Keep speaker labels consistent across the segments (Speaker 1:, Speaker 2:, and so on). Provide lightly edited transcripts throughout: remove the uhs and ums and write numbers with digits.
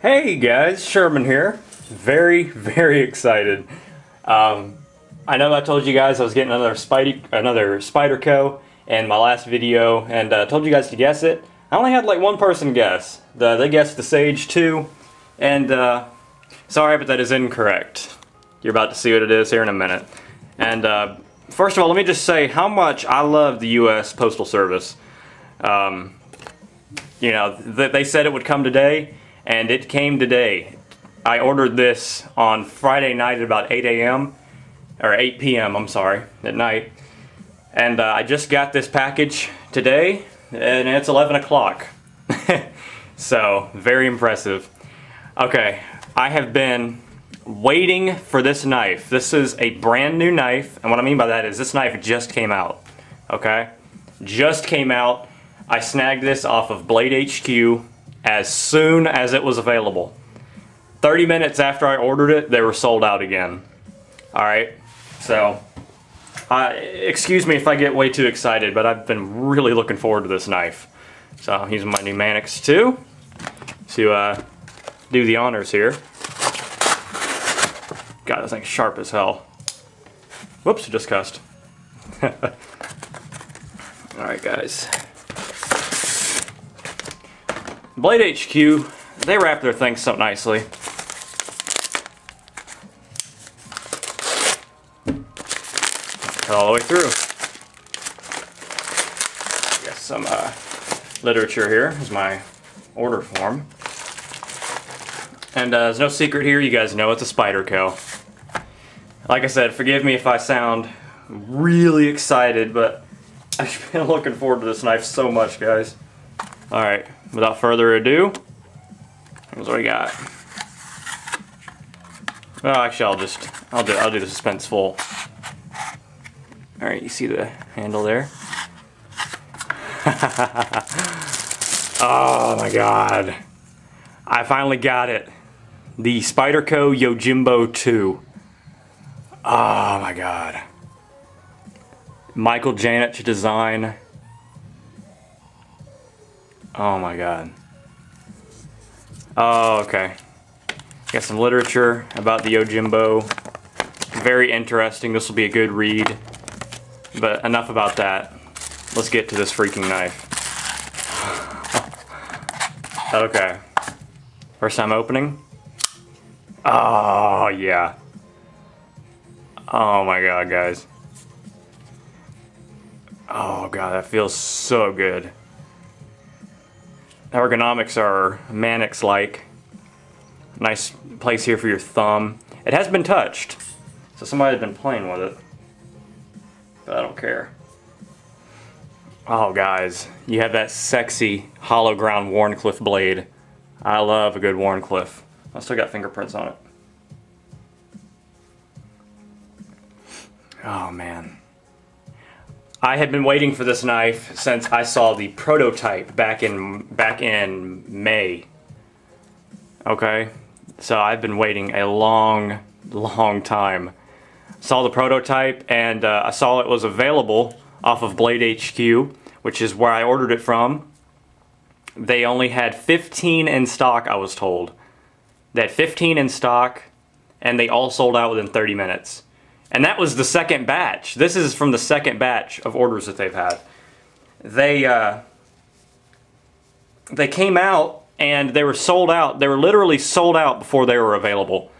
Speaker 1: Hey guys, Sherman here. Very excited. I know I told you guys I was getting another Spyderco in my last video, and told you guys to guess it. I only had like one person guess. They guessed the Sage 2, and sorry, but that is incorrect. You're about to see what it is here in a minute. And first of all, let me just say how much I love the U.S. Postal Service. You know, they said it would come today, and it came today. I ordered this on Friday night at about 8 a.m. or 8 p.m. I'm sorry, at night. And I just got this package today, and it's 11 o'clock. So, very impressive. Okay, I have been waiting for this knife. This is a brand new knife, and what I mean by that is this knife just came out. Okay? Just came out. I snagged this off of Blade HQ as soon as it was available. 30 minutes after I ordered it, they were sold out again. Alright, so excuse me if I get way too excited, but I've been really looking forward to this knife. So I'm using my new Mannix 2 to do the honors here. God, this thing's sharp as hell. Whoops, just cussed. Alright guys. Blade HQ, they wrap their things so nicely. All the way through. Got some literature here. Here's my order form. And there's no secret here, you guys know it's a Spyderco. Like I said, forgive me if I sound really excited, but I've been looking forward to this knife so much, guys. Alright, without further ado, here's what we got. Well, actually, I'll do the suspense full. Alright, you see the handle there? Oh my god. I finally got it. The Spyderco Yojimbo 2. Oh my god. Michael Janich design. Oh my god. Oh, okay. Got some literature about the Yojimbo. Very interesting. This will be a good read. But enough about that. Let's get to this freaking knife. Okay. First time opening. Oh, yeah. Oh my god, guys. Oh god, that feels so good. The ergonomics are Mannix-like. Nice place here for your thumb. It has been touched, so somebody's been playing with it. But I don't care. Oh guys, you have that sexy hollow ground Wharncliffe blade. I love a good Wharncliffe. I still got fingerprints on it. Oh man. I had been waiting for this knife since I saw the prototype back in May. Okay? So I've been waiting a long time. Saw the prototype, and I saw it was available off of Blade HQ, which is where I ordered it from. They only had 15 in stock, I was told. They had 15 in stock, and they all sold out within 30 minutes. And that was the second batch. This is from the second batch of orders that they've had. They came out, and they were sold out. They were literally sold out before they were available,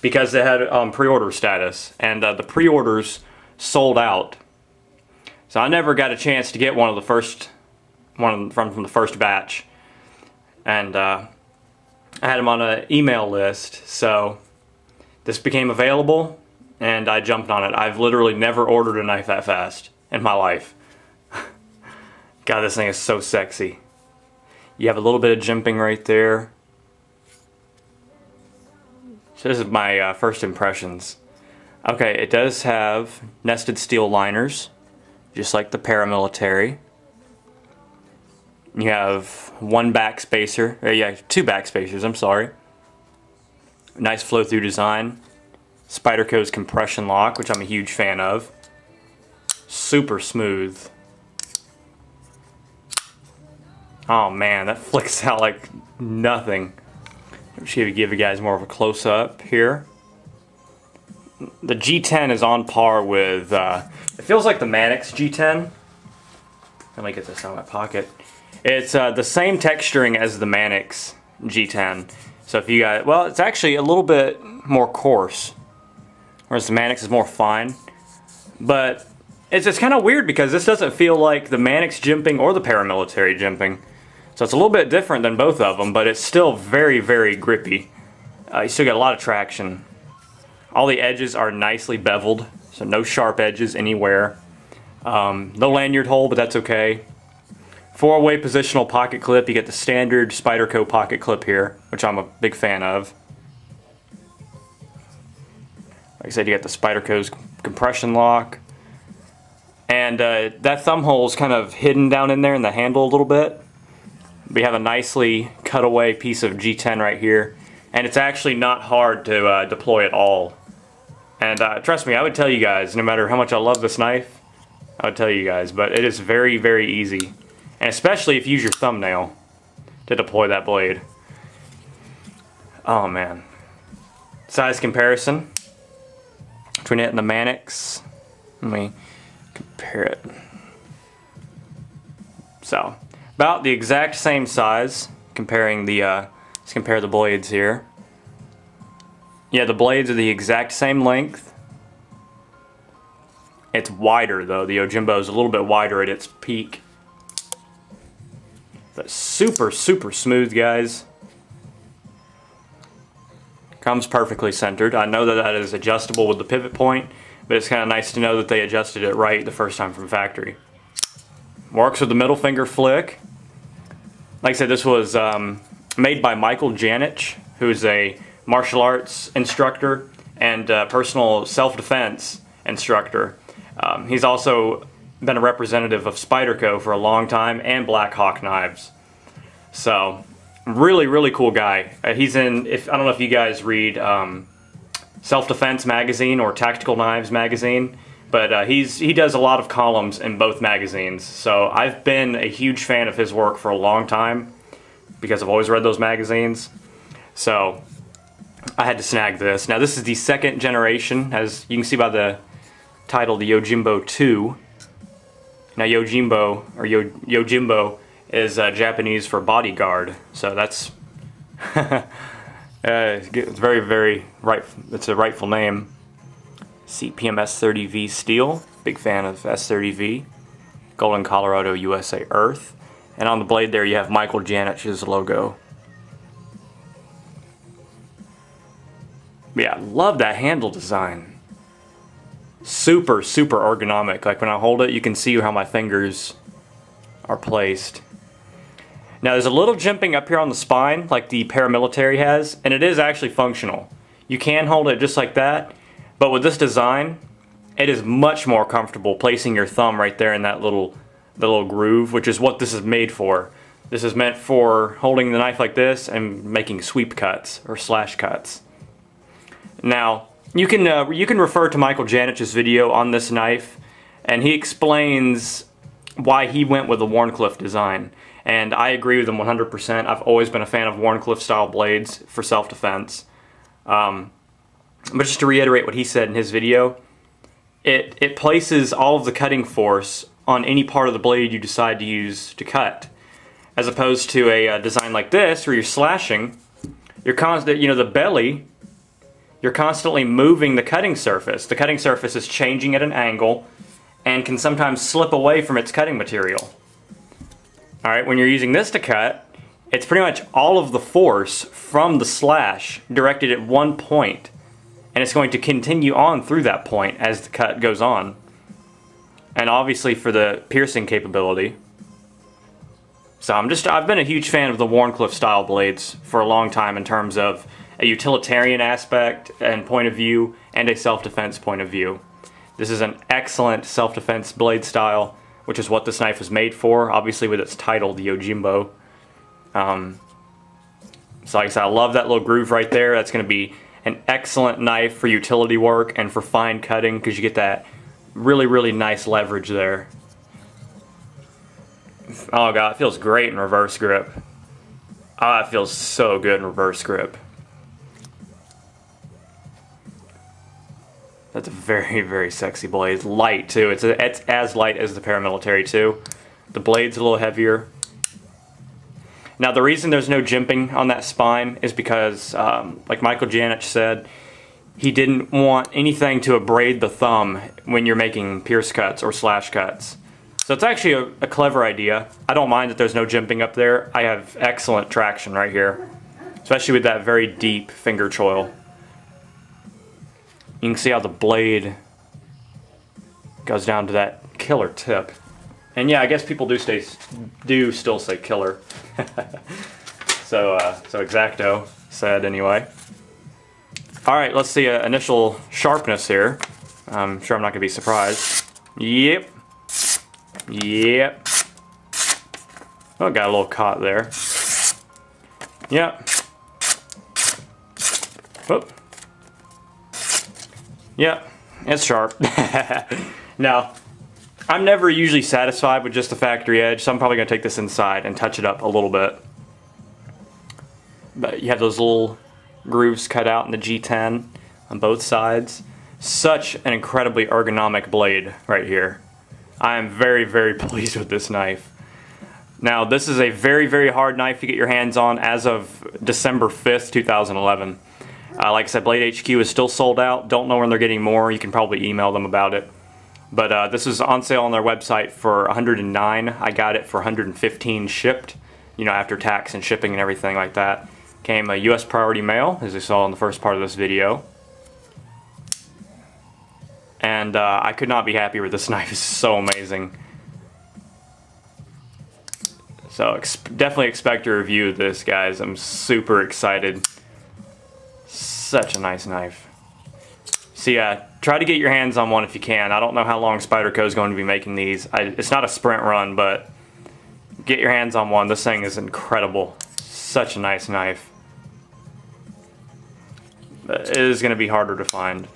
Speaker 1: because they had pre-order status, and the pre-orders sold out. So I never got a chance to get one of the first, from the first batch, and I had them on an email list. So this became available, and I jumped on it. I've literally never ordered a knife that fast in my life. God, this thing is so sexy. You have a little bit of jimping right there. So this is my first impressions. Okay, it does have nested steel liners, just like the paramilitary. You have one back spacer, two back spacers, I'm sorry. Nice flow through design. Spyderco's compression lock, which I'm a huge fan of. Super smooth. Oh man, that flicks out like nothing. Just give you guys more of a close-up here. The G10 is on par with, it feels like the Mannix G10. Let me get this out of my pocket. It's the same texturing as the Mannix G10. So if you guys, well, it's actually a little bit more coarse, whereas the Mannix is more fine. But it's kind of weird because this doesn't feel like the Mannix jimping or the paramilitary jimping. So it's a little bit different than both of them, but it's still very, very grippy. You still get a lot of traction. All the edges are nicely beveled, so no sharp edges anywhere. No lanyard hole, but that's okay. 4-way positional pocket clip. You get the standard Spyderco pocket clip here, which I'm a big fan of. Like I said, you got the Spyderco's compression lock. And that thumb hole is kind of hidden down in there in the handle a little bit. We have a nicely cut away piece of G10 right here, and it's actually not hard to deploy at all. And trust me, I would tell you guys, no matter how much I love this knife, I would tell you guys, but it is very, very easy. And especially if you use your thumbnail to deploy that blade. Oh man. Size comparison between it and the Mannix. Let me compare it. So, about the exact same size, comparing the, let's compare the blades here. Yeah, the blades are the exact same length. It's wider though, the Yojimbo is a little bit wider at its peak. But super, super smooth, guys. Comes perfectly centered. I know that is adjustable with the pivot point, but it's kind of nice to know that they adjusted it right the first time from factory. Works with the middle finger flick. Like I said, this was made by Michael Janich, who's a martial arts instructor and personal self-defense instructor. He's also been a representative of Spyderco for a long time and Black Hawk knives. So, really, really cool guy. He's in, I don't know if you guys read Self-Defense magazine or Tactical Knives magazine, but he does a lot of columns in both magazines. So I've been a huge fan of his work for a long time because I've always read those magazines. So I had to snag this. Now this is the second generation, as you can see by the title, the Yojimbo 2. Now Yojimbo, or Yojimbo, is Japanese for bodyguard, so that's it's very, very right. It's a rightful name. CPM S30V steel. Big fan of S30V. Golden, Colorado, USA Earth. And on the blade there you have Michael Janich's logo. Yeah, love that handle design. Super, super ergonomic. Like when I hold it, you can see how my fingers are placed. Now there's a little jimping up here on the spine, like the paramilitary has, and it is actually functional. You can hold it just like that, but with this design, it is much more comfortable placing your thumb right there in that little groove, which is what this is made for. This is meant for holding the knife like this and making sweep cuts or slash cuts. Now, you can refer to Michael Janich's video on this knife, and he explains why he went with the Wharncliffe design. And I agree with him 100%. I've always been a fan of Wharncliffe style blades for self-defense. But just to reiterate what he said in his video, it places all of the cutting force on any part of the blade you decide to use to cut. As opposed to a design like this, where you're slashing, the belly, you're constantly moving the cutting surface. The cutting surface is changing at an angle and can sometimes slip away from its cutting material. Alright, when you're using this to cut, it's pretty much all of the force from the slash directed at one point, and it's going to continue on through that point as the cut goes on. And obviously for the piercing capability. So I've been a huge fan of the Wharncliffe style blades for a long time in terms of a utilitarian aspect and point of view and a self-defense point of view. This is an excellent self-defense blade style, which is what this knife was made for, obviously with its title, the Yojimbo. So like I said, I love that little groove right there. That's going to be an excellent knife for utility work and for fine cutting, because you get that really, really nice leverage there. Oh god, it feels great in reverse grip. Ah, it feels so good in reverse grip. That's a very, very sexy blade. It's light too. It's as light as the paramilitary too. The blade's a little heavier. Now the reason there's no jimping on that spine is because, like Michael Janich said, he didn't want anything to abrade the thumb when you're making pierce cuts or slash cuts. So it's actually a clever idea. I don't mind that there's no jimping up there. I have excellent traction right here, especially with that very deep finger choil. You can see how the blade goes down to that killer tip. And yeah, I guess people do still say killer. So Exacto said anyway. All right, let's see initial sharpness here. I'm sure I'm not gonna be surprised. Yep. Yep. Oh, got a little caught there. Yep. Whoop. Yep, it's sharp. Now, I'm never usually satisfied with just the factory edge, so I'm probably going to take this inside and touch it up a little bit. But you have those little grooves cut out in the G10 on both sides. Such an incredibly ergonomic blade right here. I am very, very pleased with this knife. Now, this is a very, very hard knife to get your hands on as of December 5th, 2011. Like I said, Blade HQ is still sold out. Don't know when they're getting more. You can probably email them about it. But this is on sale on their website for $109. I got it for $115 shipped, you know, after tax and shipping and everything like that. Came a US priority mail, as you saw in the first part of this video. And I could not be happier with this knife. It's so amazing. So definitely expect a review of this, guys. I'm super excited. Such a nice knife. So yeah, try to get your hands on one if you can. I don't know how long Spyderco is going to be making these. It's not a sprint run, but get your hands on one. This thing is incredible. Such a nice knife. But it is going to be harder to find.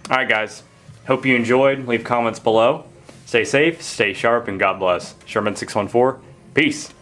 Speaker 1: Alright guys, hope you enjoyed. Leave comments below. Stay safe, stay sharp, and God bless. Sherman614, peace.